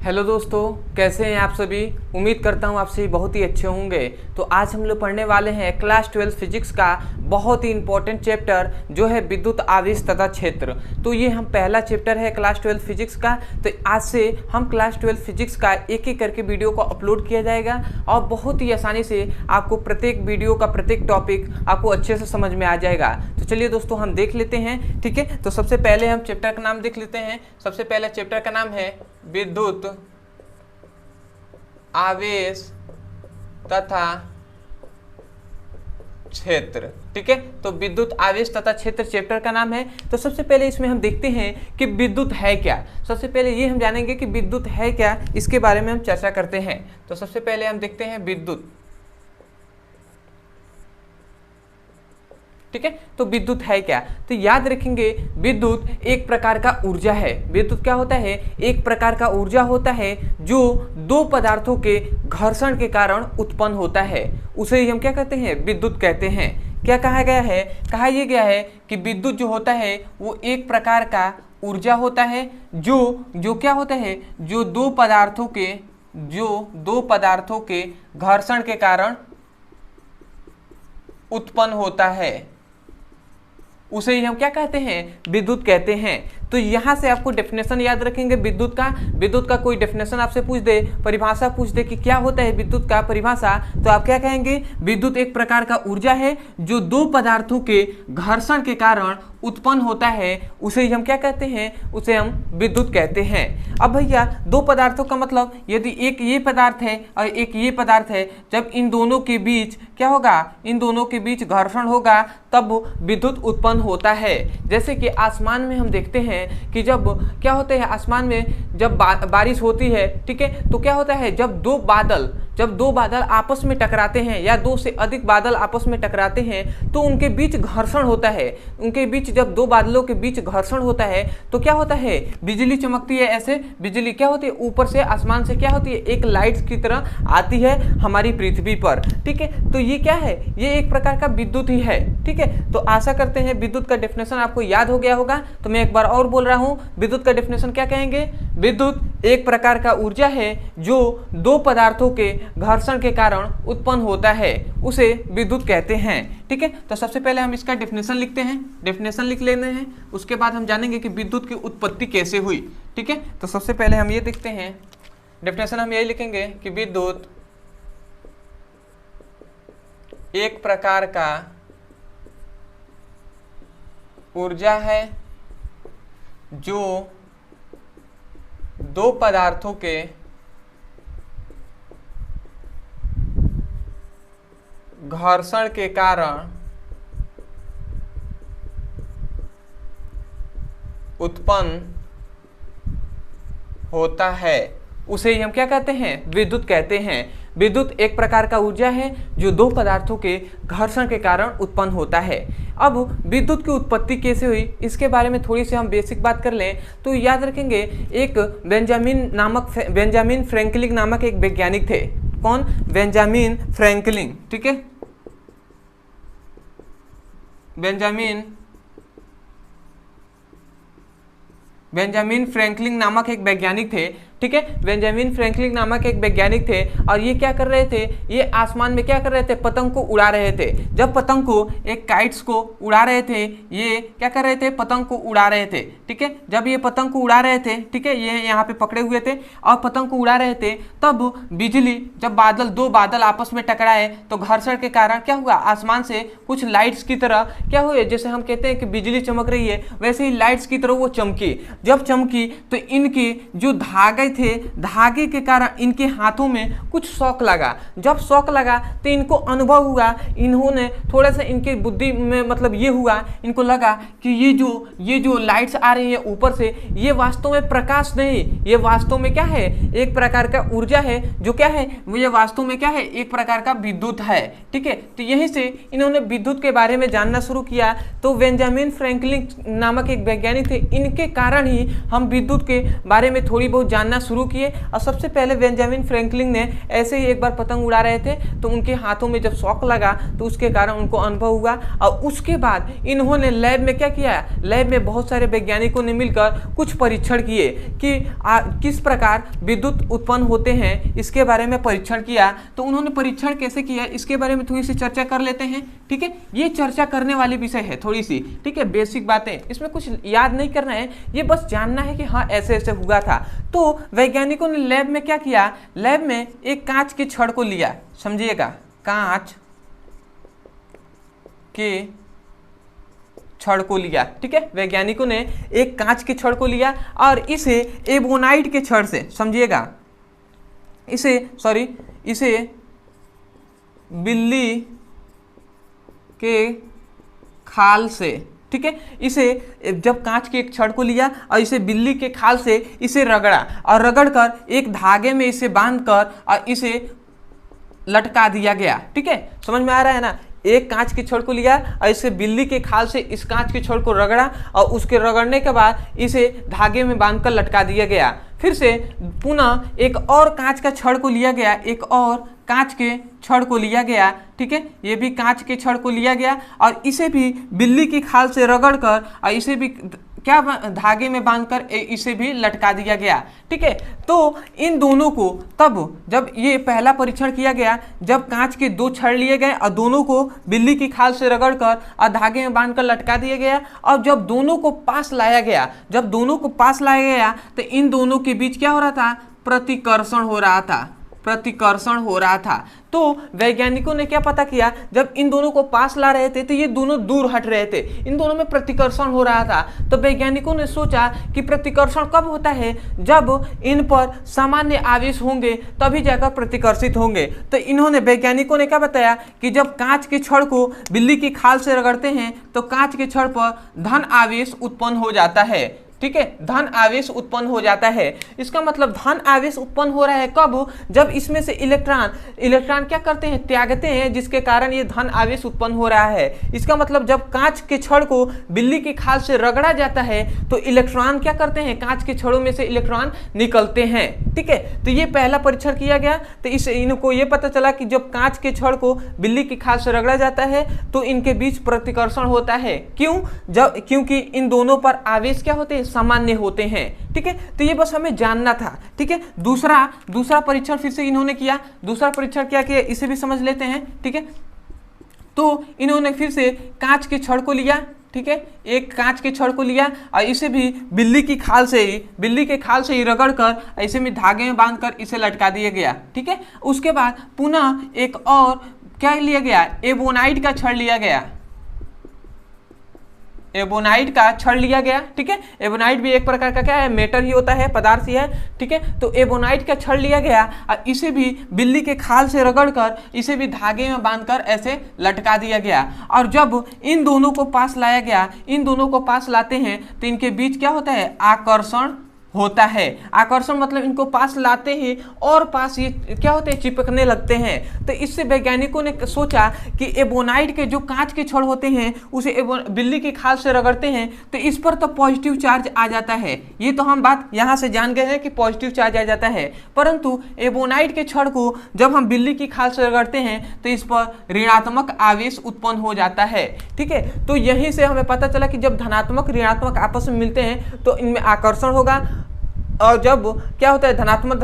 Hello दोस्तों, कैसे हैं आप सभी। उम्मीद करता हूं आप सभी बहुत ही अच्छे होंगे। तो आज हम लोग पढ़ने वाले हैं क्लास 12 फिजिक्स का बहुत ही इंपॉर्टेंट चैप्टर जो है विद्युत आवेश तथा क्षेत्र। तो ये हम पहला चैप्टर है क्लास 12 फिजिक्स का। तो आज से हम क्लास 12 फिजिक्स का एक एक करके वीडियो को अपलोड किया जाएगा और बहुत ही आसानी से आपको प्रत्येक वीडियो का प्रत्येक टॉपिक आपको अच्छे से समझ में आ जाएगा। तो चलिए दोस्तों हम देख लेते हैं, ठीक है। तो सबसे पहले हम चैप्टर का नाम देख लेते हैं। सबसे पहले चैप्टर का नाम है विद्युत आवेश तथा क्षेत्र, ठीक है। तो विद्युत आवेश तथा क्षेत्र चैप्टर का नाम है। तो सबसे पहले इसमें हम देखते हैं कि विद्युत है क्या। सबसे पहले ये हम जानेंगे कि विद्युत है क्या, इसके बारे में हम चर्चा करते हैं। तो सबसे पहले हम देखते हैं विद्युत, ठीक है। तो विद्युत है क्या, तो याद रखेंगे विद्युत एक प्रकार का ऊर्जा है। विद्युत क्या होता है, एक प्रकार का ऊर्जा होता है जो दो पदार्थों के घर्षण के कारण उत्पन्न होता है। उसे ही हम क्या कहते हैं, विद्युत कहते हैं। क्या कहा गया है, कहा यह गया है कि विद्युत जो होता है वो एक प्रकार का ऊर्जा होता है जो क्या होता है, जो दो पदार्थों के घर्षण के कारण उत्पन्न होता है, उसे ही हम क्या कहते हैं, विद्युत कहते हैं। तो यहां से आपको डेफिनेशन याद रखेंगे विद्युत का कोई डेफिनेशन आपसे पूछ दे, परिभाषा पूछ दे कि क्या होता है विद्युत का परिभाषा, तो आप क्या कहेंगे, विद्युत एक प्रकार का ऊर्जा है जो दो पदार्थों के घर्षण के कारण उत्पन्न होता है, उसे ही हम क्या कहते हैं, उसे हम विद्युत कहते हैं। अब भैया दो पदार्थों का मतलब, यदि एक ये पदार्थ है और एक ये पदार्थ है, जब इन दोनों के बीच क्या होगा, इन दोनों के बीच घर्षण होगा तब विद्युत उत्पन्न होता है। जैसे कि आसमान में हम देखते हैं कि जब क्या होता है, आसमान में जब बारिश होती है, ठीक है, तो क्या होता है, जब दो बादल आपस में टकराते हैं या दो से अधिक बादल आपस में टकराते हैं तो उनके बीच घर्षण होता है। उनके बीच जब दो बादलों के बीच घर्षण होता है तो क्या होता है, बिजली चमकती है। ऐसे बिजली क्या होती है, ऊपर से आसमान से क्या होती है, एक लाइट की तरह आती है हमारी पृथ्वी पर, ठीक है। तो ये क्या है, ये एक प्रकार का विद्युत ही है, ठीक है। तो आशा करते हैं विद्युत का डेफिनेशन आपको याद हो गया होगा। तो मैं एक बार और बोल रहा हूं, विद्युत का डेफिनेशन क्या कहेंगे, विद्युत एक प्रकार का ऊर्जा है जो दो पदार्थों के घर्षण के कारण उत्पन्न होता है, उसे विद्युत कहते हैं, ठीक है। तो सबसे पहले हम इसका डेफिनेशन लिखते हैं, डेफिनेशन लिख लेते हैं, उसके बाद हम जानेंगे कि विद्युत की उत्पत्ति कैसे हुई, ठीक है। तो सबसे पहले हम ये देखते हैं, डेफिनेशन हम यही लिखेंगे कि विद्युत एक प्रकार का ऊर्जा है जो दो पदार्थों के घर्षण के कारण उत्पन्न होता है, उसे ही हम क्या कहते हैं, विद्युत कहते हैं। विद्युत एक प्रकार का ऊर्जा है जो दो पदार्थों के घर्षण के कारण उत्पन्न होता है। अब विद्युत की उत्पत्ति कैसे हुई, इसके बारे में थोड़ी सी हम बेसिक बात कर लें तो याद रखेंगे, एक बेंजामिन फ्रैंकलिन नामक एक वैज्ञानिक थे। कौन, बेंजामिन फ्रैंकलिन, ठीक है। बेंजामिन फ्रैंकलिन नामक एक वैज्ञानिक थे, ठीक है। बेंजामिन फ्रैंकलिन नामक एक वैज्ञानिक थे और ये क्या कर रहे थे, ये आसमान में क्या कर रहे थे, पतंग को उड़ा रहे थे। जब पतंग को, एक काइट्स को उड़ा रहे थे, ये क्या कर रहे थे, पतंग को उड़ा रहे थे, ठीक है। जब ये पतंग को उड़ा रहे थे, ठीक है, ये यहाँ पे पकड़े हुए थे और पतंग को उड़ा रहे थे, तब बिजली, जब दो बादल आपस में टकराए तो घर्षण के कारण क्या हुआ, आसमान से कुछ लाइट्स की तरह क्या हुए, जैसे हम कहते हैं कि बिजली चमक रही है, वैसे ही लाइट्स की तरह वो चमकी। जब चमकी तो इनके जो धागे के कारण इनके हाथों में कुछ शॉक लगा। जब शॉक लगा तो इनको अनुभव हुआ, इन्होंने थोड़ा सा इनके बुद्धि में मतलब ये हुआ, इनको लगा कि ये जो लाइट्स आ रही है ऊपर से, ये वास्तव में प्रकाश नहीं, ये वास्तव में क्या है, एक प्रकार का ऊर्जा है जो क्या है, ये वास्तव में क्या है, एक प्रकार का विद्युत है, ठीक है। तो यहीं से इन्होंने विद्युत के बारे में जानना शुरू किया। तो बेंजामिन फ्रैंकलिन नामक एक वैज्ञानिक थे, इनके कारण ही हम विद्युत के बारे में थोड़ी बहुत जानना उड़ाना शुरू किए। और सबसे पहले बेंजामिन फ्रैंकलिन ने ऐसे ही एक बार पतंग उड़ा रहे थे तो उनके हाथों में जब शॉक लगा तो उसके कारण उनको अनुभव हुआ। और उसके बाद इन्होंने लैब में क्या किया, लैब में बहुत सारे वैज्ञानिकों ने मिलकर कुछ परीक्षण किए कि किस प्रकार विद्युत उत्पन्न होते हैं, इसके बारे में परीक्षण किया। तो उन्होंने परीक्षण कैसे किया इसके बारे में थोड़ी सी चर्चा कर लेते हैं। ठीक है, ये चर्चा करने वाली विषय है थोड़ी सी, ठीक है, बेसिक बातें, इसमें कुछ याद नहीं करना है, ये बस जानना है कि हाँ ऐसे ऐसे हुआ था। तो वैज्ञानिकों ने लैब में क्या किया, लैब में एक कांच के छड़ को लिया, समझिएगा, कांच के छड़ को लिया। ठीक है, वैज्ञानिकों ने एक कांच के छड़ को लिया और इसे एबोनाइट के छड़ से, समझिएगा, इसे बिल्ली के खाल से, ठीक है, इसे जब कांच के एक छड़ को लिया और इसे बिल्ली के खाल से इसे रगड़ा और रगड़कर एक धागे में इसे बांधकर और इसे लटका दिया गया। ठीक है, समझ में आ रहा है ना, एक कांच के छड़ को लिया और इसे बिल्ली के खाल से इस कांच के छड़ को रगड़ा और उसके रगड़ने के बाद इसे धागे में बांधकर लटका दिया गया। फिर से पुनः एक और कांच का छड़ को लिया गया, एक और कांच के छड़ को लिया गया। ठीक है, ये भी कांच के छड़ को लिया गया और इसे भी बिल्ली की खाल से रगड़कर और इसे भी क्या धागे में बांधकर इसे भी लटका दिया गया। ठीक है, तो इन दोनों को तब जब ये पहला परीक्षण किया गया, जब कांच के दो छड़ लिए गए और दोनों को बिल्ली की खाल से रगड़कर और धागे में बांधकर लटका दिया गया, और जब दोनों को पास लाया गया, तो इन दोनों के बीच क्या हो रहा था, प्रतिकर्षण हो रहा था। तो वैज्ञानिकों ने क्या पता किया, जब इन दोनों को पास ला रहे थे तो ये दोनों दूर हट रहे थे, इन दोनों में प्रतिकर्षण हो रहा था। तो वैज्ञानिकों ने सोचा कि प्रतिकर्षण कब होता है, जब इन पर सामान्य आवेश होंगे तभी जाकर प्रतिकर्षित होंगे। तो इन्होंने, वैज्ञानिकों ने क्या बताया कि जब कांच के छड़ को बिल्ली की खाल से रगड़ते हैं तो कांच के छड़ पर धन आवेश उत्पन्न हो जाता है। ठीक है, धन आवेश उत्पन्न हो जाता है। इसका मतलब धन आवेश उत्पन्न हो रहा है कब, जब इसमें से इलेक्ट्रॉन क्या करते हैं, त्यागते हैं, जिसके कारण ये धन आवेश उत्पन्न हो रहा है। इसका मतलब जब कांच के छड़ को बिल्ली की खाल से रगड़ा जाता है तो इलेक्ट्रॉन क्या करते हैं, कांच के छड़ों में से इलेक्ट्रॉन निकलते हैं। ठीक है, तो ये पहला परीक्षण किया गया। तो इससे इनको ये पता चला कि जब कांच के छड़ को बिल्ली की खाल से रगड़ा जाता है तो इनके बीच प्रतिकर्षण होता है। क्योंकि इन दोनों पर आवेश क्या होते हैं, सामान्य होते हैं। ठीक है, तो ये बस हमें जानना था। ठीक है, दूसरा परीक्षण फिर से इन्होंने किया। दूसरा परीक्षण क्या किया इसे भी समझ लेते हैं। ठीक है, तो इन्होंने फिर से कांच के छड़ को लिया। ठीक है, एक कांच के छड़ को लिया और इसे भी बिल्ली के खाल से ही रगड़कर ऐसे में धागे में बांधकर इसे लटका दिया गया। ठीक है, उसके बाद पुनः एक और क्या लिया गया, एबोनाइट का छड़ लिया गया, एबोनाइट का छड़ लिया गया। ठीक है, एबोनाइट भी एक प्रकार का क्या है, मेटल ही होता है, पदार्थ ही है। ठीक है, तो एबोनाइट का छड़ लिया गया और इसे भी बिल्ली के खाल से रगड़कर इसे भी धागे में बांधकर ऐसे लटका दिया गया। और जब इन दोनों को पास लाया गया, इन दोनों को पास लाते हैं तो इनके बीच क्या होता है, आकर्षण होता है। आकर्षण मतलब इनको पास लाते ही और पास ये क्या होते हैं, चिपकने लगते हैं। तो इससे वैज्ञानिकों ने सोचा कि एबोनाइट के जो कांच के छड़ होते हैं उसे बिल्ली की खाल से रगड़ते हैं तो इस पर तो पॉजिटिव चार्ज आ जाता है। ये तो हम बात यहाँ से जान गए हैं कि पॉजिटिव चार्ज आ जाता है, परंतु एबोनाइट के छड़ को जब हम बिल्ली की खाल से रगड़ते हैं तो इस पर ऋणात्मक आवेश उत्पन्न हो जाता है। ठीक है, तो यहीं से हमें पता चला कि जब धनात्मक ऋणात्मक आपस में मिलते हैं तो इनमें आकर्षण होगा, और जब क्या होता है धनात्मक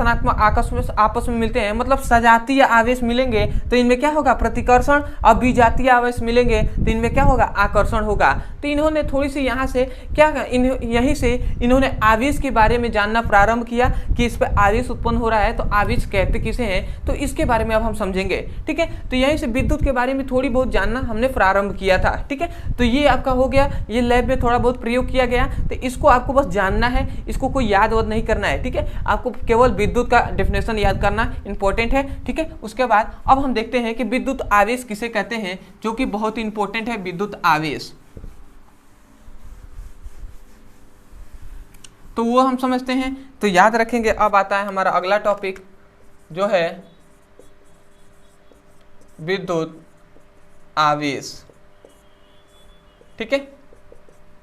आपस में मिलते हैं, मतलब सजातीय आवेश मिलेंगे तो इनमें क्या होगा, प्रतिकर्षण, और विजातीय आवेश मिलेंगे तो इनमें क्या होगा, आकर्षण होगा। तो इन्होंने थोड़ी सी यहाँ से यहीं से इन्होंने आवेश के बारे में जानना प्रारंभ किया कि इस पर आवेश उत्पन्न हो रहा है तो आवेश कहते किसे हैं, तो इसके बारे में अब हम समझेंगे। ठीक है, तो यहीं से विद्युत के बारे में थोड़ी बहुत जानना हमने प्रारंभ किया था। ठीक है, तो ये आपका हो गया, ये लैब में थोड़ा बहुत प्रयोग किया गया, तो इसको आपको बस जानना है, इसको कोई याद वाद नहीं करना है। ठीक है, आपको केवल विद्युत का डेफिनेशन याद करना इंपॉर्टेंट है। ठीक है, उसके बाद अब हम देखते हैं कि विद्युत आवेश किसे कहते हैं, जो कि बहुत ही इंपॉर्टेंट है, विद्युत आवेश। तो वो हम समझते हैं, तो याद रखेंगे। अब आता है हमारा अगला टॉपिक जो है विद्युत आवेश। ठीक है,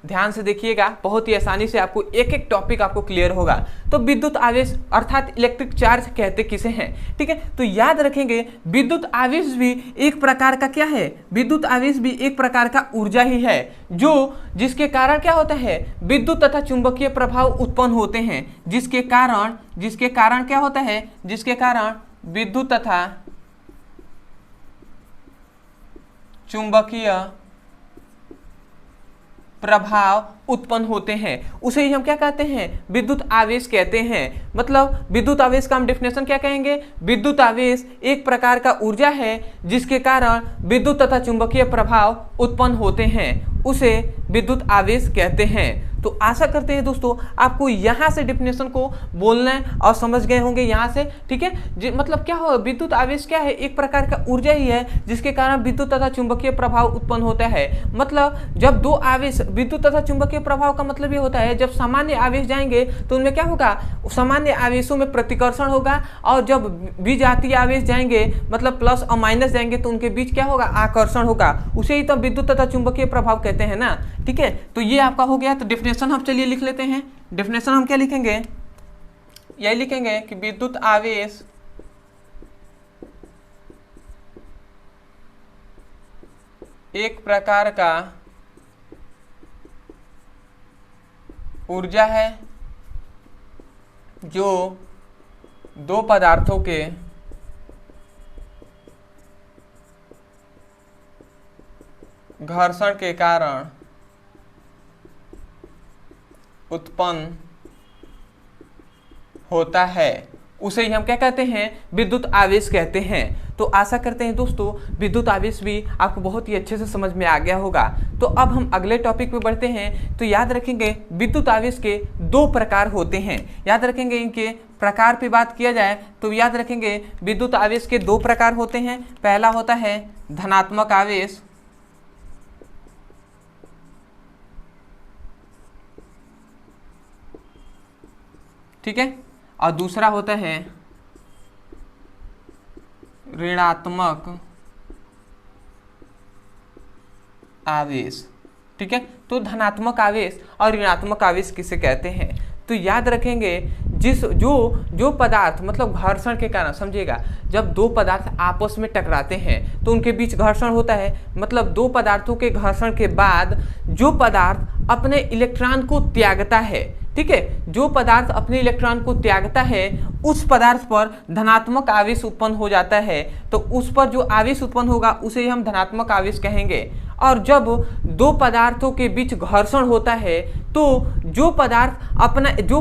ध्यान से देखिएगा, बहुत ही आसानी से आपको एक एक टॉपिक आपको क्लियर होगा। तो विद्युत आवेश अर्थात इलेक्ट्रिक चार्ज कहते किसे हैं, ठीक है। तो याद रखेंगे विद्युत आवेश भी एक प्रकार का क्या है, विद्युत आवेश भी एक प्रकार का ऊर्जा ही है, जो जिसके कारण क्या होता है, विद्युत तथा चुंबकीय प्रभाव उत्पन्न होते हैं, जिसके कारण क्या होता है, जिसके कारण विद्युत तथा चुंबकीय प्रभाव उत्पन्न होते हैं, उसे ही हम क्या कहते हैं, विद्युत आवेश कहते हैं। मतलब विद्युत आवेश का हम डेफिनेशन क्या कहेंगे, विद्युत आवेश एक प्रकार का ऊर्जा है जिसके कारण विद्युत तथा चुंबकीय प्रभाव उत्पन्न होते हैं, उसे विद्युत आवेश कहते हैं। तो आशा करते हैं दोस्तों आपको यहाँ से डेफिनेशन को बोलना है और समझ गए होंगे यहाँ से, ठीक है। मतलब क्या हो, विद्युत आवेश क्या है, एक प्रकार का ऊर्जा ही है जिसके कारण विद्युत तथा चुंबकीय प्रभाव उत्पन्न होता है। मतलब जब दो आवेश, विद्युत तथा चुंबकीय प्रभाव का मतलब ये होता है जब सामान्य आवेश जाएंगे तो उनमें क्या होगा, सामान्य आवेशों में प्रतिकर्षण होगा, और जब विजातीय आवेश जाएंगे मतलब प्लस और माइनस जाएंगे तो उनके बीच क्या होगा, आकर्षण होगा, उसे ही तो विद्युत तथा चुंबकीय प्रभाव कहते हैं ना, ठीक है। तो ये आपका हो गया। तो डेफिनेशन हम चलिए लिख लेते हैं। डेफिनेशन हम क्या लिखेंगे, यही लिखेंगे कि विद्युत आवेश एक प्रकार का ऊर्जा है जो दो पदार्थों के घर्षण के कारण उत्पन्न होता है, उसे ही हम क्या कहते हैं, विद्युत आवेश कहते हैं। तो आशा करते हैं दोस्तों विद्युत आवेश भी आपको बहुत ही अच्छे से समझ में आ गया होगा। तो अब हम अगले टॉपिक पे बढ़ते हैं। तो याद रखेंगे विद्युत आवेश के दो प्रकार होते हैं, याद रखेंगे इनके प्रकार पे बात किया जाए तो याद रखेंगे विद्युत आवेश के दो प्रकार होते हैं। पहला होता है धनात्मक आवेश, ठीक है, और दूसरा होता है ऋणात्मक आवेश, ठीक है। तो धनात्मक आवेश और ऋणात्मक आवेश किसे कहते हैं, तो याद रखेंगे जो पदार्थ मतलब घर्षण के कारण, समझिएगा जब दो पदार्थ आपस में टकराते हैं तो उनके बीच घर्षण होता है। मतलब दो पदार्थों के घर्षण के बाद जो पदार्थ अपने इलेक्ट्रॉन को त्यागता है, ठीक है, जो पदार्थ अपने इलेक्ट्रॉन को त्यागता है उस पदार्थ पर धनात्मक आवेश उत्पन्न हो जाता है। तो उस पर जो आवेश उत्पन्न होगा उसे हम धनात्मक आवेश कहेंगे। और जब दो पदार्थों के बीच घर्षण होता है तो जो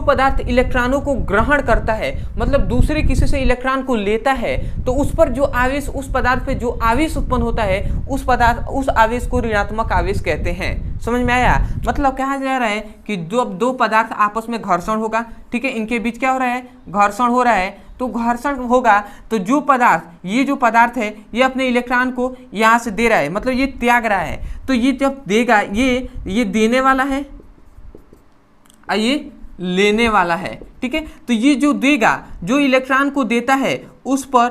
पदार्थ इलेक्ट्रॉनों को ग्रहण करता है, मतलब दूसरे किसी से इलेक्ट्रॉन को लेता है, तो उस पर जो आवेश, उस पदार्थ पे जो आवेश उत्पन्न होता है उस आवेश को ऋणात्मक आवेश कहते हैं। समझ में आया? मतलब कहा जा रहा है कि दो पदार्थ आपस में घर्षण होगा, ठीक है, इनके बीच क्या हो रहा है, घर्षण हो रहा है। तो घर्षण होगा तो जो पदार्थ है ये अपने इलेक्ट्रॉन को यहाँ से दे रहा है, मतलब ये त्याग रहा है। तो ये जब देगा, ये देने वाला है और ये लेने वाला है, ठीक है। तो ये जो देगा, जो इलेक्ट्रॉन को देता है उस पर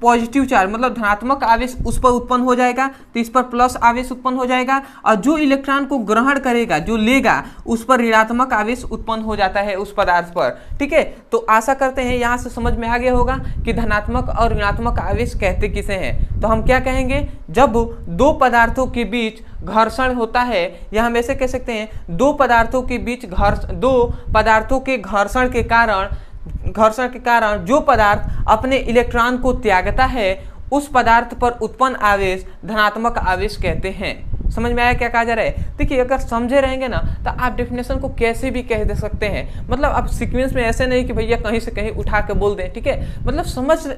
पॉजिटिव चार्ज मतलब धनात्मक आवेश उस पर उत्पन्न हो जाएगा, तो इस पर प्लस आवेश उत्पन्न हो जाएगा। और जो इलेक्ट्रॉन को ग्रहण करेगा, जो लेगा, उस पर ऋणात्मक आवेश उत्पन्न हो जाता है उस पदार्थ पर, ठीक है। तो आशा करते हैं यहाँ से समझ में आ गया होगा कि धनात्मक और ऋणात्मक आवेश कहते किसे हैं। तो हम क्या कहेंगे, जब दो पदार्थों के बीच घर्षण होता है, या हम ऐसे कह सकते हैं दो पदार्थों के घर्षण के कारण जो पदार्थ अपने इलेक्ट्रॉन को त्यागता है उस पदार्थ पर उत्पन्न आवेश धनात्मक आवेश कहते हैं। समझ में आया क्या कहा जा रहा है? देखिए अगर समझे रहेंगे ना तो आप डेफिनेशन को कैसे भी कह दे सकते हैं, मतलब आप सीक्वेंस में ऐसे नहीं कि भैया कहीं से कहीं उठा के बोल दें, ठीक है। मतलब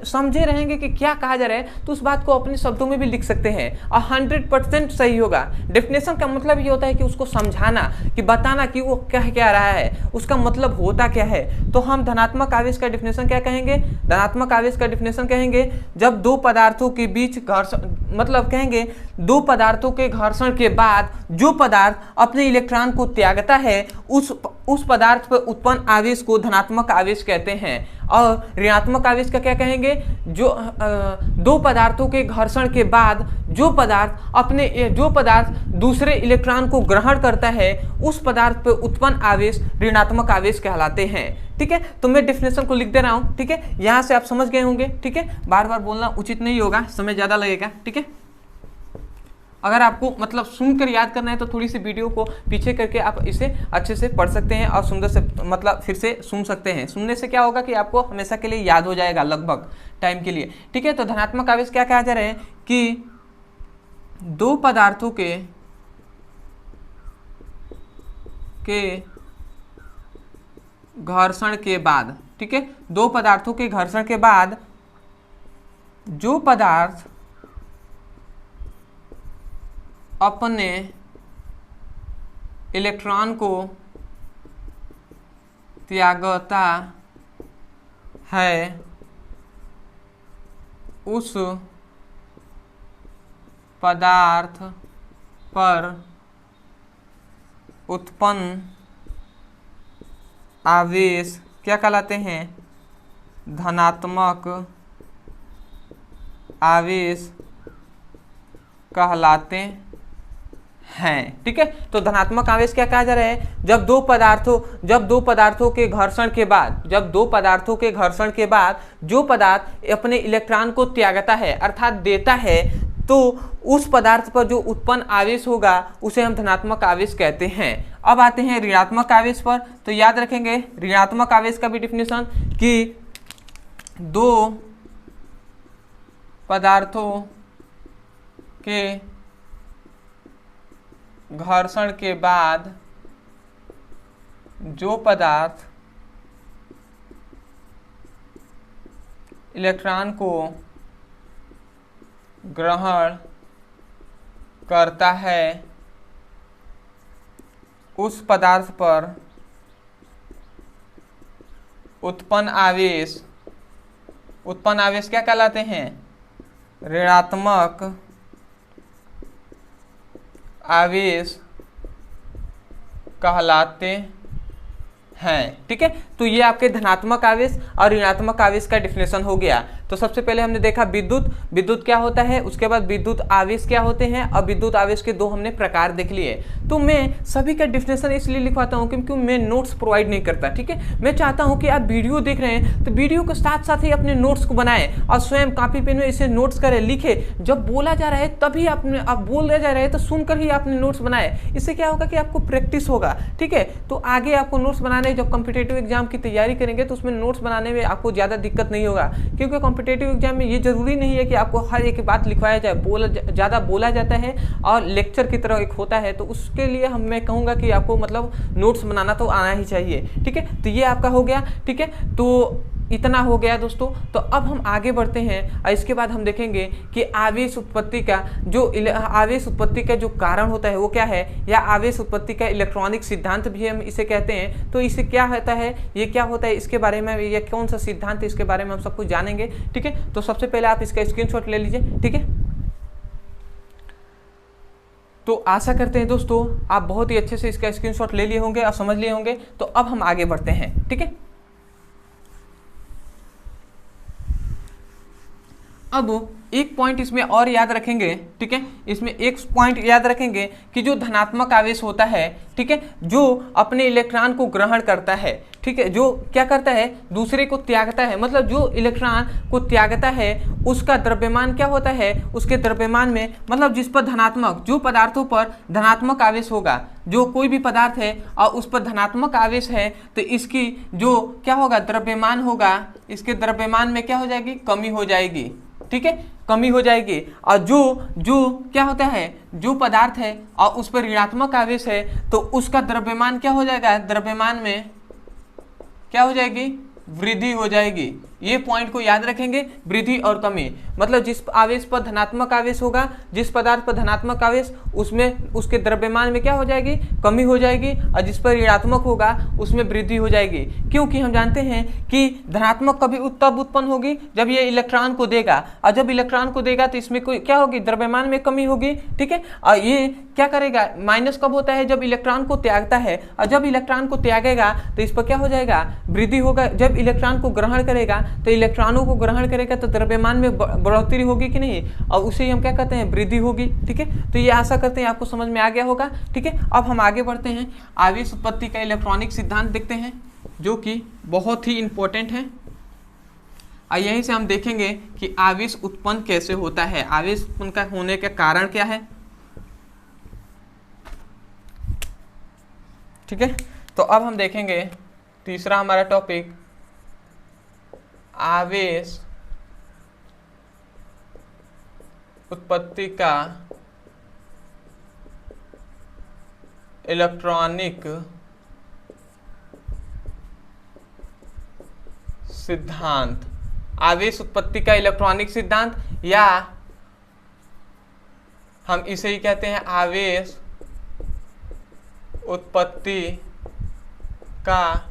समझे रहेंगे कि क्या कहा जा रहा है तो उस बात को अपने शब्दों में भी लिख सकते हैं और 100% सही होगा। डेफिनेशन का मतलब ये होता है कि उसको समझाना, कि बताना कि वो कह क्या रहा है, उसका मतलब होता क्या है। तो हम धनात्मक आवेश का डेफिनेशन क्या कहेंगे, धनात्मक आवेश का डेफिनेशन कहेंगे जब दो पदार्थों के बीच घर्षण, मतलब कहेंगे दो पदार्थों के घर्षण घर्षण के बाद जो पदार्थ अपने इलेक्ट्रॉन को त्यागता है उस पदार्थ पर उत्पन्न आवेश को धनात्मक आवेश कहते हैं। और ऋणात्मक आवेश का क्या कहेंगे? जो दो पदार्थों के घर्षण के बाद जो पदार्थ दूसरे इलेक्ट्रॉन को ग्रहण करता है उस पदार्थ पर उत्पन्न आवेश ऋणात्मक आवेश कहलाते हैं। ठीक है, तो मैं डेफिनेशन को लिख दे रहा हूं। ठीक है, यहां से आप समझ गए होंगे। ठीक है, बार बार बोलना उचित नहीं होगा, समय ज्यादा लगेगा। ठीक है, अगर आपको मतलब सुनकर याद करना है तो थोड़ी सी वीडियो को पीछे करके आप इसे अच्छे से पढ़ सकते हैं और सुंदर से मतलब फिर से सुन सकते हैं। सुनने से क्या होगा कि आपको हमेशा के लिए याद हो जाएगा, लगभग टाइम के लिए। ठीक है, तो धनात्मक आवेश क्या कहा जा रहा है कि दो पदार्थों के घर्षण के बाद, ठीक है, दो पदार्थों के घर्षण के बाद जो पदार्थ अपने इलेक्ट्रॉन को त्यागता है उस पदार्थ पर उत्पन्न आवेश क्या कहलाते हैं? धनात्मक आवेश कहलाते हैं। ठीक है, तो धनात्मक आवेश क्या कहा जा रहा है? जब दो पदार्थों के घर्षण के बाद जो पदार्थ अपने इलेक्ट्रॉन को त्यागता है अर्थात देता है तो उस पदार्थ पर जो उत्पन्न आवेश होगा उसे हम धनात्मक आवेश कहते हैं। अब आते हैं ऋणात्मक आवेश पर। तो याद रखेंगे ऋणात्मक आवेश का भी डिफिनेशन कि दो पदार्थों के घर्षण के बाद जो पदार्थ इलेक्ट्रॉन को ग्रहण करता है उस पदार्थ पर उत्पन्न आवेश क्या कहलाते हैं? ऋणात्मक आवेश कहलाते हैं। ठीक है, तो ये आपके धनात्मक आवेश और ऋणात्मक आवेश का डिफिनेशन हो गया। तो सबसे पहले हमने देखा विद्युत क्या होता है, उसके बाद विद्युत आवेश क्या होते हैं और विद्युत आवेश के दो हमने प्रकार देख लिए। तो मैं सभी का डिफिनेशन इसलिए लिखवाता हूँ क्योंकि मैं नोट्स प्रोवाइड नहीं करता। ठीक है, मैं चाहता हूँ कि आप वीडियो देख रहे हैं तो वीडियो के साथ साथ ही अपने नोट्स को बनाएं और स्वयं कॉपी पेन में इसे नोट्स करें, लिखे। जब बोला जा रहा है तभी आप बोल जा रहे हैं तो सुनकर ही आपने नोट्स बनाए। इससे क्या होगा कि आपको प्रैक्टिस होगा। ठीक है, तो आगे आपको नोट्स बनाने, जब कॉम्पिटिटिव एग्जाम की तैयारी करेंगे तो उसमें नोट्स बनाने में आपको ज़्यादा दिक्कत नहीं होगा, क्योंकि कॉम्पिटिटिव एग्जाम में ये जरूरी नहीं है कि आपको हर एक बात लिखवाया जाए। ज़्यादा बोला जाता है और लेक्चर की तरह एक होता है, तो उसके लिए मैं कहूँगा कि आपको मतलब नोट्स बनाना तो आना ही चाहिए। ठीक है, तो ये आपका हो गया। ठीक है, तो इतना हो गया दोस्तों। तो अब हम आगे बढ़ते हैं और इसके बाद हम देखेंगे कि आवेश उत्पत्ति का जो कारण होता है वो क्या है, या आवेश उत्पत्ति का इलेक्ट्रॉनिक सिद्धांत भी हम इसे कहते हैं। तो इसे क्या होता है, ये क्या होता है, इसके बारे में, ये कौन सा सिद्धांत है, इसके बारे में हम सब कुछ जानेंगे। ठीक है, तो सबसे पहले आप इसका स्क्रीनशॉट ले लीजिए। ठीक है, तो आशा करते हैं दोस्तों आप बहुत ही अच्छे से इसका स्क्रीनशॉट ले लिए होंगे और समझ लिए होंगे। तो अब हम आगे बढ़ते हैं। ठीक है, अब एक पॉइंट इसमें और याद रखेंगे। ठीक है, इसमें एक पॉइंट याद रखेंगे कि जो धनात्मक आवेश होता है, ठीक है, जो अपने इलेक्ट्रॉन को ग्रहण करता है, ठीक है, जो क्या करता है, दूसरे को त्यागता है, मतलब जो इलेक्ट्रॉन को त्यागता है उसका द्रव्यमान क्या होता है, उसके द्रव्यमान में मतलब जिस पर धनात्मक, जो पदार्थों पर धनात्मक आवेश होगा, जो कोई भी पदार्थ है और उस पर धनात्मक आवेश है तो इसकी जो क्या होगा, द्रव्यमान होगा, इसके द्रव्यमान में क्या हो जाएगी, कमी हो जाएगी। ठीक है, कमी हो जाएगी। और जो क्या होता है, जो पदार्थ है और उस पर ऋणात्मक आवेश है तो उसका द्रव्यमान क्या हो जाएगा, द्रव्यमान में क्या हो जाएगी, वृद्धि हो जाएगी। ये पॉइंट को याद रखेंगे, वृद्धि और कमी। मतलब जिस आवेश पर धनात्मक आवेश होगा, जिस पदार्थ पर धनात्मक आवेश, उसमें उसके द्रव्यमान में क्या हो जाएगी, कमी हो जाएगी, और जिस पर ऋणात्मक होगा उसमें वृद्धि हो जाएगी। क्योंकि हम जानते हैं कि धनात्मक कभी तब उत्पन्न होगी जब ये इलेक्ट्रॉन को देगा, और जब इलेक्ट्रॉन को देगा तो इसमें कोई क्या होगी, द्रव्यमान में कमी होगी। ठीक है, और ये क्या करेगा, माइनस कब होता है, जब इलेक्ट्रॉन को त्यागता है, और जब इलेक्ट्रॉन को त्यागेगा तो इस पर क्या हो जाएगा, वृद्धि होगा। जब इलेक्ट्रॉन को ग्रहण करेगा तो इलेक्ट्रॉनों को ग्रहण करेगा तो द्रव्यमान में बढ़ोतरी होगी कि नहीं, और उसे ही हम क्या कहते हैं, वृद्धि होगी। ठीक है, तो ये आशा करते हैं आपको समझ में आ गया होगा। ठीक है, अब हम आगे बढ़ते हैं, आवेश उत्पत्ति का इलेक्ट्रॉनिक सिद्धांत देखते हैं, जो कि बहुत ही इंपॉर्टेंट है। और यहीं से हम देखेंगे कि आवेश उत्पन्न कैसे होता है, आवेश उत्पन्न का होने का कारण क्या है। ठीक है, तो अब हम देखेंगे तीसरा हमारा टॉपिक, आवेश उत्पत्ति का इलेक्ट्रॉनिक सिद्धांत। आवेश उत्पत्ति का इलेक्ट्रॉनिक सिद्धांत, या हम इसे ही कहते हैं आवेश उत्पत्ति का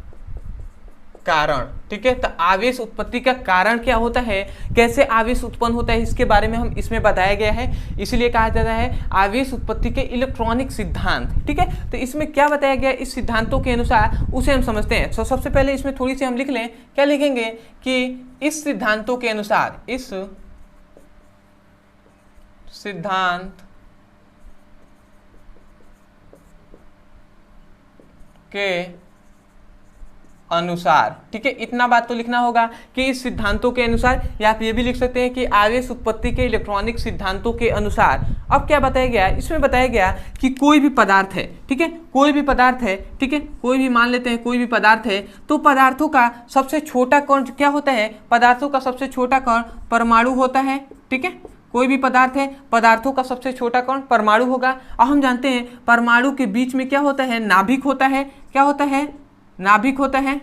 कारण। ठीक है, तो आवेश उत्पत्ति का कारण क्या होता है, कैसे आवेश उत्पन्न होता है, इसके बारे में हम इसमें बताया गया है, इसलिए कहा जाता है आवेश उत्पत्ति के इलेक्ट्रॉनिक सिद्धांत। ठीक है, तो इसमें क्या बताया गया, इस सिद्धांतों के अनुसार उसे हम समझते हैं। तो सबसे पहले इसमें थोड़ी सी हम लिख लें, क्या लिखेंगे कि इस सिद्धांतों के अनुसार, इस सिद्धांत के अनुसार। ठीक है, इतना बात तो लिखना होगा कि इस सिद्धांतों के अनुसार, या आप ये भी लिख सकते हैं कि आवेश उत्पत्ति के इलेक्ट्रॉनिक सिद्धांतों के अनुसार। अब क्या बताया गया, इसमें बताया गया कि कोई भी पदार्थ है, ठीक है, कोई भी पदार्थ है, ठीक है, कोई भी मान लेते हैं कोई भी पदार्थ है, तो पदार्थों का सबसे छोटा कण क्या होता है, पदार्थों का सबसे छोटा कण परमाणु होता है। ठीक है, कोई भी पदार्थ है, पदार्थों का सबसे छोटा कण परमाणु होगा। और हम जानते हैं परमाणु के बीच में क्या होता है, नाभिक होता है। क्या होता है, नाभिक होता है।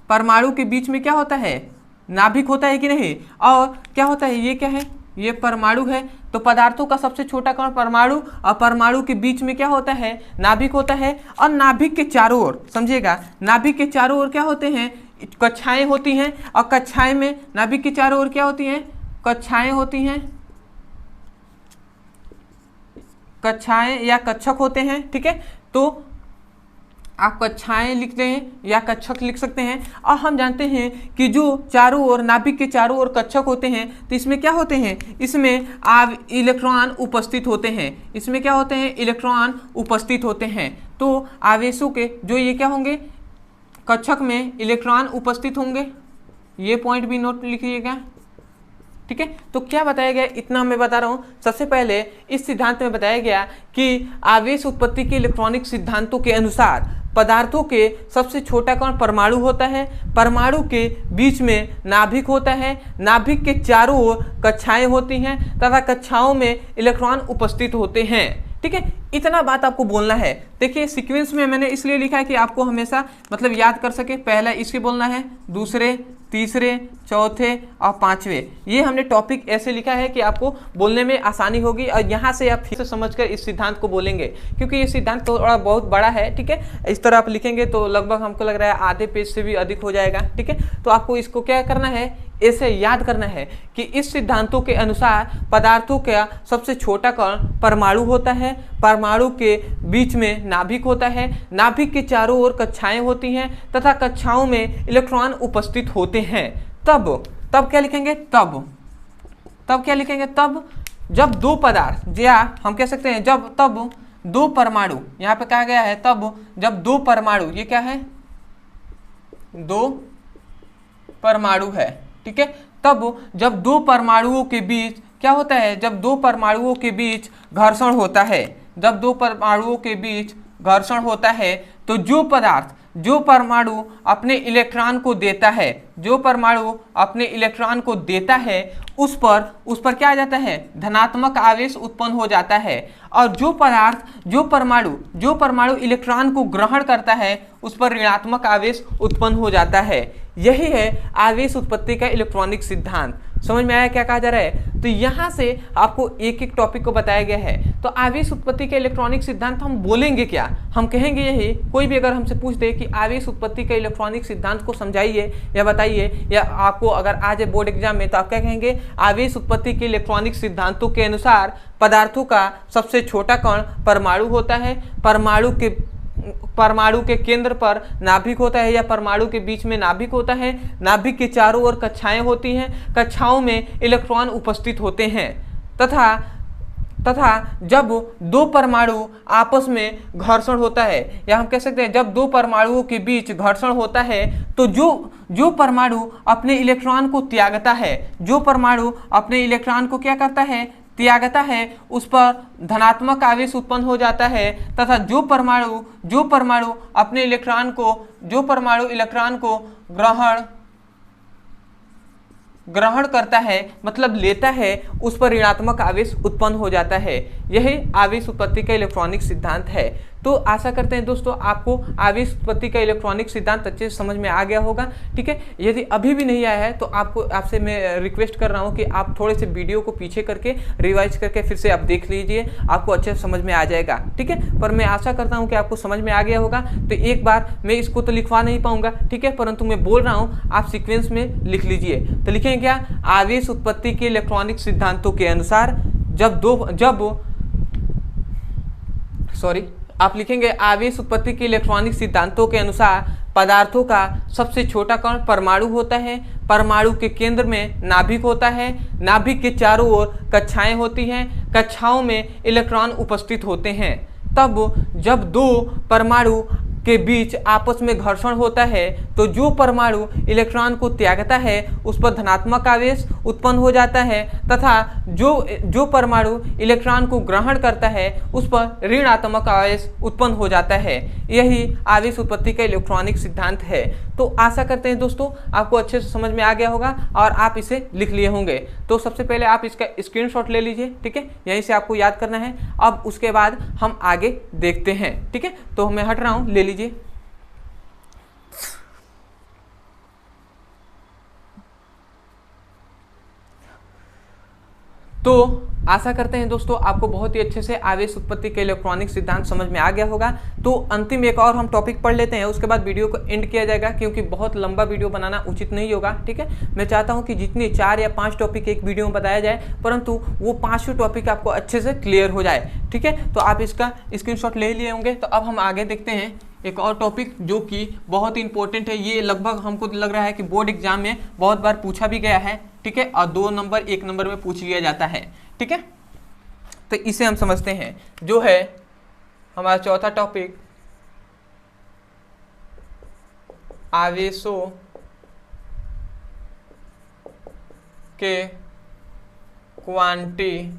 परमाणु के बीच में क्या होता है, नाभिक होता है कि नहीं। और क्या होता है, ये क्या है, ये परमाणु है। तो पदार्थों का सबसे छोटा कण परमाणु, और परमाणु के बीच में क्या होता है, नाभिक होता है। और नाभिक के चारों ओर, समझिएगा, नाभिक के चारों ओर क्या होते हैं, कक्षाएं होती हैं। और कक्षाएं में, नाभिक के चारों ओर क्या होती हैं, कक्षाएं होती हैं, कक्षाएं या कक्षक होते हैं। ठीक है, तो आप कक्षाएं लिख दें या कक्षक लिख सकते हैं। और हम जानते हैं कि जो चारों ओर, नाभिक के चारों ओर कक्षक होते हैं, तो इसमें क्या होते हैं, इसमें इलेक्ट्रॉन उपस्थित होते हैं। इसमें क्या होते हैं, इलेक्ट्रॉन उपस्थित होते हैं। तो आवेशों के जो ये क्या होंगे, कक्षक में इलेक्ट्रॉन उपस्थित होंगे। ये पॉइंट भी नोट लिखिएगा। ठीक है, तो क्या बताया गया, इतना मैं बता रहा हूं। सबसे पहले इस सिद्धांत में बताया गया कि आवेश उत्पत्ति के इलेक्ट्रॉनिक सिद्धांतों के अनुसार पदार्थों के सबसे छोटा कण परमाणु होता है। परमाणु के बीच में नाभिक होता है। नाभिक के चारों ओर कक्षाएं होती हैं तथा कक्षाओं में इलेक्ट्रॉन उपस्थित होते हैं। ठीक है, इतना बात आपको बोलना है। देखिए सीक्वेंस में मैंने इसलिए लिखा है कि आपको हमेशा मतलब याद कर सके। पहला इसके बोलना है, दूसरे, तीसरे, चौथे और पांचवे। ये हमने टॉपिक ऐसे लिखा है कि आपको बोलने में आसानी होगी, और यहाँ से आप फिर से समझकर इस सिद्धांत को बोलेंगे, क्योंकि ये सिद्धांत थोड़ा बहुत बड़ा है। ठीक है, इस तरह आप लिखेंगे तो लगभग हमको लग रहा है आधे पेज से भी अधिक हो जाएगा। ठीक है, तो आपको इसको क्या करना है, ऐसे याद करना है कि इस सिद्धांतों के अनुसार पदार्थों का सबसे छोटा कण परमाणु होता है। परमाणु के बीच में नाभिक होता है। नाभिक के चारों ओर कक्षाएं होती हैं तथा कक्षाओं में इलेक्ट्रॉन उपस्थित होते हैं। तब क्या लिखेंगे, तब क्या लिखेंगे, तब जब दो पदार्थ, या हम कह सकते हैं तब दो परमाणु, यहाँ पे कहा गया है तब जब दो परमाणु, ये क्या है, दो परमाणु है। ठीक है, तब जब दो परमाणुओं के बीच क्या होता है, जब दो परमाणुओं के बीच घर्षण होता है, जब दो परमाणुओं के बीच घर्षण होता है, तो जो पदार्थ जो परमाणु अपने इलेक्ट्रॉन को देता है, जो परमाणु अपने इलेक्ट्रॉन को देता है उस पर क्या आ जाता है, धनात्मक आवेश उत्पन्न हो जाता है। और जो परमाणु इलेक्ट्रॉन को ग्रहण करता है उस पर ऋणात्मक आवेश उत्पन्न हो जाता है। यही है आवेश उत्पत्ति का इलेक्ट्रॉनिक सिद्धांत। समझ में आया क्या कहा जा रहा है? तो यहाँ से आपको एक एक टॉपिक को बताया गया है। तो आवेश उत्पत्ति के इलेक्ट्रॉनिक सिद्धांत हम बोलेंगे क्या? हम कहेंगे यही, कोई भी अगर हमसे पूछ दे कि आवेश उत्पत्ति के इलेक्ट्रॉनिक सिद्धांत को समझाइए या बताइए, या आपको अगर आ जाए बोर्ड एग्जाम में, तो आप क्या कहेंगे? आवेश उत्पत्ति के इलेक्ट्रॉनिक सिद्धांतों के अनुसार पदार्थों का सबसे छोटा कण परमाणु होता है, परमाणु के केंद्र पर नाभिक होता है या परमाणु के बीच में नाभिक होता है, नाभिक के चारों ओर कक्षाएं होती हैं, कक्षाओं में इलेक्ट्रॉन उपस्थित होते हैं, तथा जब दो परमाणु आपस में घर्षण होता है, या हम कह सकते हैं जब दो परमाणुओं के बीच घर्षण होता है, तो जो परमाणु अपने इलेक्ट्रॉन को त्यागता है, जो परमाणु अपने इलेक्ट्रॉन को क्या करता है, त्यागता है, उस पर धनात्मक आवेश उत्पन्न हो जाता है। तथा जो परमाणु अपने इलेक्ट्रॉन को ग्रहण करता है, मतलब लेता है, उस पर ऋणात्मक आवेश उत्पन्न हो जाता है। यही आवेश उत्पत्ति का इलेक्ट्रॉनिक सिद्धांत है। तो आशा करते हैं दोस्तों आपको आवेश उत्पत्ति का इलेक्ट्रॉनिक सिद्धांत अच्छे से समझ में आ गया होगा। ठीक है, यदि अभी भी नहीं आया है तो आपसे मैं रिक्वेस्ट कर रहा हूं कि आप थोड़े से वीडियो को पीछे करके रिवाइज करके फिर से आप देख लीजिए, आपको अच्छे से समझ में आ जाएगा। ठीक है, पर मैं आशा करता हूँ कि आपको समझ में आ गया होगा। तो एक बार मैं इसको तो लिखवा नहीं पाऊंगा, ठीक है, परंतु मैं बोल रहा हूँ, आप सीक्वेंस में लिख लीजिए। तो लिखेंगे क्या? आवेश उत्पत्ति के इलेक्ट्रॉनिक सिद्धांतों के अनुसार आप लिखेंगे आवेश उत्पत्ति के इलेक्ट्रॉनिक सिद्धांतों के अनुसार पदार्थों का सबसे छोटा कण परमाणु होता है, परमाणु के केंद्र में नाभिक होता है, नाभिक के चारों ओर कक्षाएं होती हैं, कक्षाओं में इलेक्ट्रॉन उपस्थित होते हैं। तब जब दो परमाणु के बीच आपस में घर्षण होता है तो जो परमाणु इलेक्ट्रॉन को त्यागता है उस पर धनात्मक आवेश उत्पन्न हो जाता है, तथा जो परमाणु इलेक्ट्रॉन को ग्रहण करता है उस पर ऋणात्मक आवेश उत्पन्न हो जाता है। यही आवेश उत्पत्ति का इलेक्ट्रॉनिक सिद्धांत है। तो आशा करते हैं दोस्तों आपको अच्छे से समझ में आ गया होगा और आप इसे लिख लिए होंगे। तो सबसे पहले आप इसका स्क्रीनशॉट ले लीजिए, ठीक है, यहीं से आपको याद करना है। अब उसके बाद हम आगे देखते हैं, ठीक है। तो मैं हट रहा हूं, ले लीजिए। तो आशा करते हैं दोस्तों आपको बहुत ही अच्छे से आवेश उत्पत्ति के इलेक्ट्रॉनिक सिद्धांत समझ में आ गया होगा। तो अंतिम एक और हम टॉपिक पढ़ लेते हैं, उसके बाद वीडियो को एंड किया जाएगा, क्योंकि बहुत लंबा वीडियो बनाना उचित नहीं होगा। ठीक है, मैं चाहता हूं कि जितने 4 या 5 टॉपिक एक वीडियो में बताया जाए, परंतु वो 5 टॉपिक आपको अच्छे से क्लियर हो जाए। ठीक है, तो आप इसका स्क्रीनशॉट ले लिए होंगे। तो अब हम आगे देखते हैं एक और टॉपिक जो कि बहुत ही इंपॉर्टेंट है। ये लगभग हमको लग रहा है कि बोर्ड एग्जाम में बहुत बार पूछा भी गया है, ठीक है, और 2 नंबर 1 नंबर में पूछ लिया जाता है। ठीक है, तो इसे हम समझते हैं, जो है हमारा चौथा टॉपिक, आवेशों के क्वांटीकरण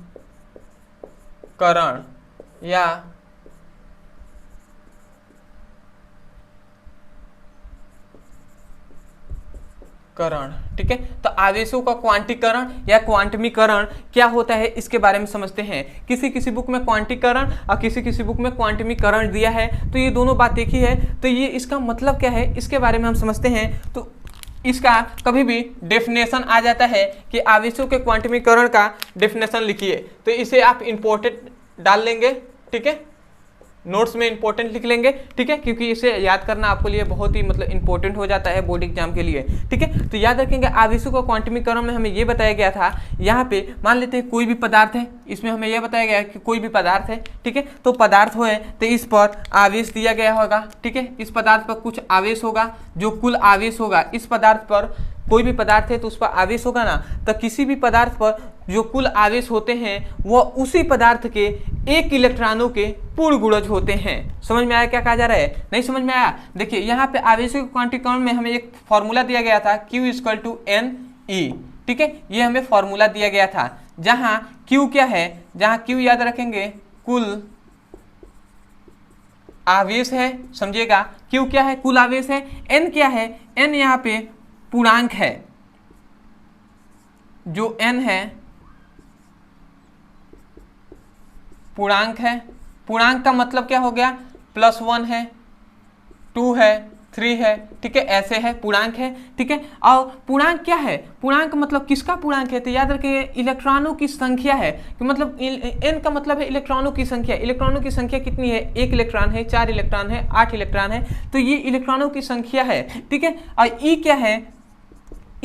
या ठीक है। तो आवेशों का क्वांटीकरण या क्वांटमीकरण क्या होता है इसके बारे में समझते हैं। किसी बुक में क्वांटीकरण और किसी बुक में क्वांटमीकरण दिया है, तो ये दोनों बात एक ही है। तो ये इसका मतलब क्या है इसके बारे में हम समझते हैं। तो इसका कभी भी डेफिनेशन आ जाता है कि आवेशों के क्वांटमीकरण का डेफिनेशन लिखिए, तो इसे आप इंपॉर्टेंट डाल लेंगे, ठीक है, नोट्स में इंपॉर्टेंट लिख लेंगे, ठीक है, क्योंकि इसे याद करना आपके लिए बहुत ही मतलब इंपॉर्टेंट हो जाता है बोर्ड एग्जाम के लिए। ठीक है, तो याद रखेंगे आवेशों का क्वांटमीकरण में हमें ये बताया गया था, यहाँ पे मान लेते हैं कोई भी पदार्थ है, इसमें हमें यह बताया गया है कि कोई भी पदार्थ है, ठीक है, तो पदार्थ हो है तो इस पर आवेश दिया गया होगा, ठीक है, इस पदार्थ पर कुछ आवेश होगा, जो कुल आवेश होगा इस पदार्थ पर, कोई भी पदार्थ है तो उस पर आवेश होगा ना, तो किसी भी पदार्थ पर जो कुल आवेश होते हैं वह उसी पदार्थ के 1 इलेक्ट्रॉनों के पूर्ण गुणज होते हैं। समझ में आया क्या कहा जा रहा है? नहीं समझ में आया? देखिए यहाँ पे आवेशों के क्वांटीकरण में हमें एक फॉर्मूला दिया गया था, Q = Ne, ठीक है, ये हमें फॉर्मूला दिया गया था, जहां Q क्या है, जहां Q याद रखेंगे कुल आवेश है, समझिएगा Q क्या है, कुल आवेश है, N क्या है, N यहाँ पे पूर्णांक है, जो N है पूर्णांक है। पूर्णांक का मतलब क्या हो गया, +1 है, 2 है, 3 है, ठीक है, ऐसे है, पूर्णांक है, ठीक है। और पूर्णांक क्या है, पूर्णांक मतलब किसका पूर्णांक है, तो याद रखिए इलेक्ट्रॉनों की संख्या है, कि मतलब n का मतलब है इलेक्ट्रॉनों की संख्या। इलेक्ट्रॉनों की संख्या कितनी है, 1 इलेक्ट्रॉन है, 4 इलेक्ट्रॉन है, 8 इलेक्ट्रॉन है, तो ये इलेक्ट्रॉनों की संख्या है, ठीक है। और ई क्या है,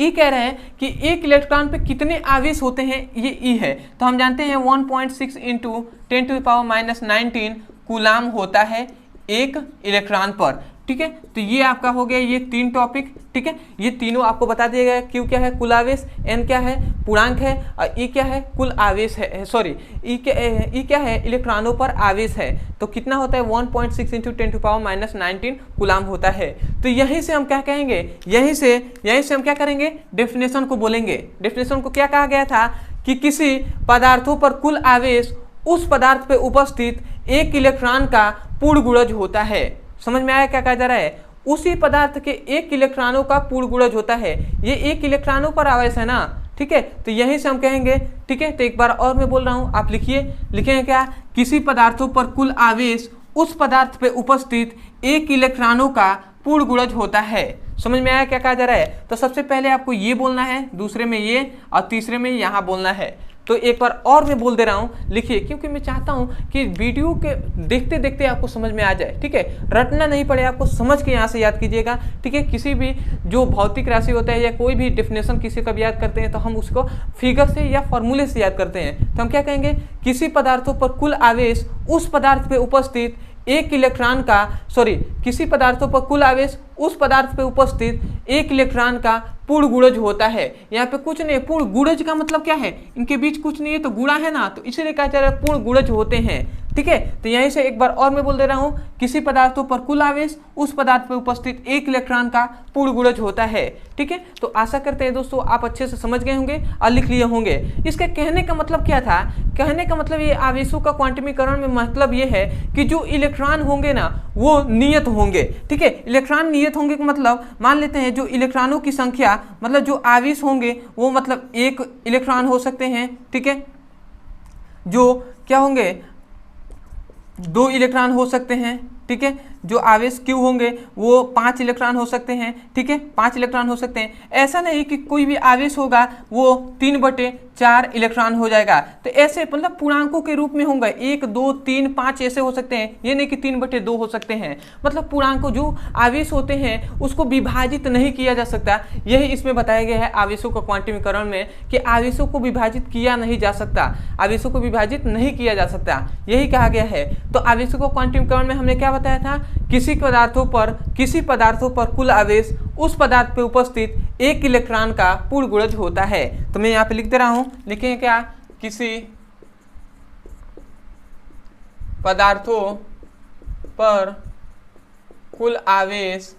ई कह रहे हैं कि एक इलेक्ट्रॉन पे कितने आवेश होते हैं, ये ई है। तो हम जानते हैं 1.6 × 10⁻⁹ कूलाम होता है एक इलेक्ट्रॉन पर, ठीक है। तो ये आपका हो गया ये 3 टॉपिक, ठीक है। ये तीनों आपको बता दिया गया। क्यू क्या है, कुल आवेश, एन क्या है, पूर्णांक है, और ई क्या है, कुल आवेश है, सॉरी ई क्या है, इलेक्ट्रॉनों पर आवेश है। तो कितना होता है, 1.6 × 10⁻⁹ कूलाम होता है। तो यहीं से हम क्या कहेंगे, यहीं से हम क्या करेंगे, डेफिनेशन को बोलेंगे। डेफिनेशन को क्या कहा गया था कि किसी पदार्थों पर कुल आवेश उस पदार्थ पे उपस्थित एक इलेक्ट्रॉन का पूर्ण गुणज होता है। समझ में आया क्या कहा जा रहा है, उसी पदार्थ के एक इलेक्ट्रॉनों का पूर्ण गुणज होता है। ये एक इलेक्ट्रॉनों पर आवेश है ना, ठीक है। तो यहीं से हम कहेंगे, ठीक है। तो एक बार और मैं बोल रहा हूं, आप लिखिए, लिखेंगे क्या, किसी पदार्थों पर कुल आवेश उस पदार्थ पे उपस्थित एक इलेक्ट्रॉनों का पूर्ण गुणज होता है। समझ में आया क्या कहा जा रहा है। तो सबसे पहले आपको ये बोलना है, दूसरे में ये, और तीसरे में यहाँ बोलना है। तो एक बार और मैं बोल दे रहा हूँ, लिखिए, क्योंकि मैं चाहता हूँ कि वीडियो के देखते देखते आपको समझ में आ जाए, ठीक है। रटना नहीं पड़े, आपको समझ के यहाँ से याद कीजिएगा, ठीक है। किसी भी जो भौतिक राशि होता है या कोई भी डेफिनेशन किसी का भी याद करते हैं तो हम उसको फिगर से या फॉर्मूले से याद करते हैं। तो हम क्या कहेंगे, किसी पदार्थों पर कुल आवेश उस पदार्थ पे उपस्थित एक इलेक्ट्रॉन का, सॉरी, किसी पदार्थों पर कुल आवेश उस पदार्थ पे उपस्थित एक इलेक्ट्रॉन का पूर्ण गुणज होता है। यहाँ पे कुछ नहीं, पूर्ण गुणज का मतलब क्या है, इनके बीच कुछ नहीं है तो गुणा है ना, तो इसीलिए कहा जा रहा है पूर्ण गुणज होते हैं, ठीक है। तो यहीं से एक बार और मैं बोल दे रहा हूँ, किसी पदार्थों पर कुल आवेश उस पदार्थ पर उपस्थित एक इलेक्ट्रॉन का पूर्ण गुणज होता है, ठीक है। तो आशा करते हैं दोस्तों आप अच्छे से समझ गए होंगे और लिख लिए होंगे। इसका कहने का मतलब क्या था, कहने का मतलब ये आवेशों का क्वांटमीकरण में मतलब ये है कि जो इलेक्ट्रॉन होंगे ना वो नियत होंगे, ठीक है। इलेक्ट्रॉन नियत होंगे का मतलब, मान लेते हैं जो इलेक्ट्रॉनों की संख्या, मतलब जो आवेश होंगे वो मतलब एक इलेक्ट्रॉन हो सकते हैं, ठीक है। जो क्या होंगे, 2 इलेक्ट्रॉन हो सकते हैं, ठीक है। जो आवेश क्यू होंगे वो 5 इलेक्ट्रॉन हो सकते हैं, ठीक है, 5 इलेक्ट्रॉन हो सकते हैं। ऐसा नहीं कि कोई भी आवेश होगा वो 3/4 इलेक्ट्रॉन हो जाएगा। तो ऐसे मतलब पूर्णांकों के रूप में होंगे, 1, 2, 3, 5 ऐसे हो सकते हैं, ये नहीं कि 3/2 हो सकते हैं। मतलब पूर्णांकों जो आवेश होते हैं उसको विभाजित नहीं किया जा सकता। यही इसमें बताया गया है आवेशों का क्वांटमीकरण में, कि आवेशों को विभाजित किया नहीं जा सकता, आवेशों को विभाजित नहीं किया जा सकता, यही कहा गया है। तो आवेशों को क्वांटमीकरण में हमने क्या बताया था, किसी पदार्थों पर कुल आवेश उस पदार्थ पे उपस्थित एक इलेक्ट्रॉन का पूर्ण गुणज होता है। तो मैं यहाँ पे लिख दे रहा हूं, लिखेंगे क्या, किसी पदार्थों पर कुल आवेश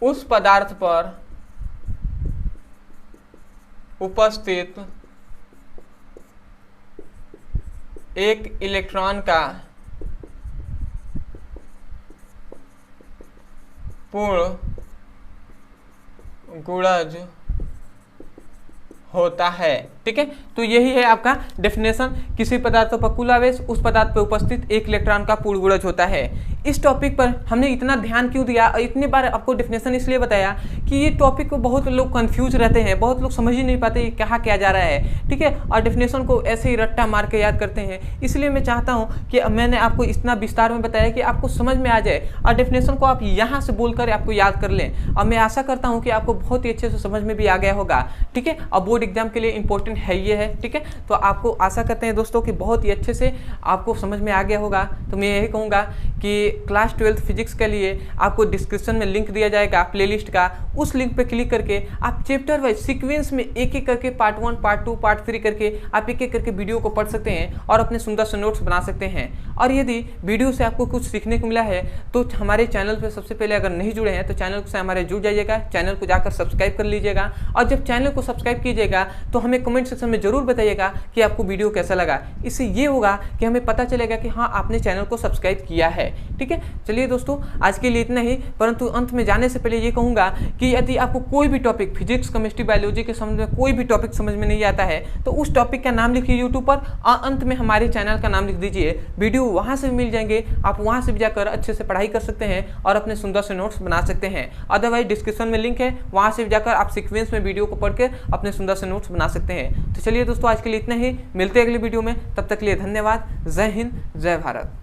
उस पदार्थ पर उपस्थित एक इलेक्ट्रॉन का पूर्ण गुणज होता है, ठीक है। तो यही है आपका डेफिनेशन, किसी पदार्थों पर कुल आवेश उस पदार्थ पर उपस्थित एक इलेक्ट्रॉन का पूर्ण गुणज होता है। इस टॉपिक पर हमने इतना ध्यान क्यों दिया और इतनी बार आपको डेफिनेशन इसलिए बताया कि ये टॉपिक को बहुत लोग कंफ्यूज रहते हैं, बहुत लोग समझ ही नहीं पाते ये कहा क्या जा रहा है, ठीक है। और डेफिनेशन को ऐसे ही रट्टा मार के याद करते हैं। इसलिए मैं चाहता हूँ कि मैंने आपको इतना विस्तार में बताया कि आपको समझ में आ जाए और डेफिनेशन को आप यहाँ से बोलकर आपको याद कर लें। और मैं आशा करता हूँ कि आपको बहुत ही अच्छे से समझ में भी आ गया होगा, ठीक है। और बोर्ड एग्जाम के लिए इंपॉर्टेंट है ये है, ठीक है। तो आपको आशा करते हैं दोस्तों कि बहुत ही अच्छे से आपको समझ में आ गया होगा। तो मैं यही कहूँगा कि क्लास 12th फिजिक्स के लिए आपको डिस्क्रिप्शन में लिंक दिया जाएगा प्लेलिस्ट का, उस लिंक पे क्लिक करके आप चैप्टर वाइज सीक्वेंस में एक एक करके पार्ट 1, पार्ट 2, पार्ट 3 करके आप एक एक करके वीडियो को पढ़ सकते हैं और अपने सुंदर से नोट्स बना सकते हैं। और यदि वीडियो से आपको कुछ सीखने को मिला है तो हमारे चैनल पर सबसे पहले अगर नहीं जुड़े हैं तो चैनल से हमारे जुड़ जाइएगा, चैनल को जाकर सब्सक्राइब कर लीजिएगा। और जब चैनल को सब्सक्राइब कीजिएगा तो हमें कमेंट सेक्शन में जरूर बताइएगा कि आपको वीडियो कैसा लगा। इससे ये होगा कि हमें पता चलेगा कि हाँ आपने चैनल को सब्सक्राइब किया है, ठीक है, चलिए दोस्तों आज के लिए इतना ही, परंतु अंत में जाने से पहले ये कहूँगा कि यदि आपको कोई भी टॉपिक फिजिक्स, केमिस्ट्री, बायोलॉजी के समझ में कोई भी टॉपिक समझ में नहीं आता है तो उस टॉपिक का नाम लिखिए यूट्यूब पर और अंत में हमारे चैनल का नाम लिख दीजिए, वीडियो वहाँ से भी मिल जाएंगे, आप वहाँ से भी जाकर अच्छे से पढ़ाई कर सकते हैं और अपने सुंदर से नोट्स बना सकते हैं। अदरवाइज डिस्क्रिप्शन में लिंक है, वहाँ से भी जाकर आप सीक्वेंस में वीडियो को पढ़ के अपने सुंदर से नोट्स बना सकते हैं। तो चलिए दोस्तों आज के लिए इतना ही, मिलते हैं अगली वीडियो में, तब तक के लिए धन्यवाद। जय हिंद, जय भारत।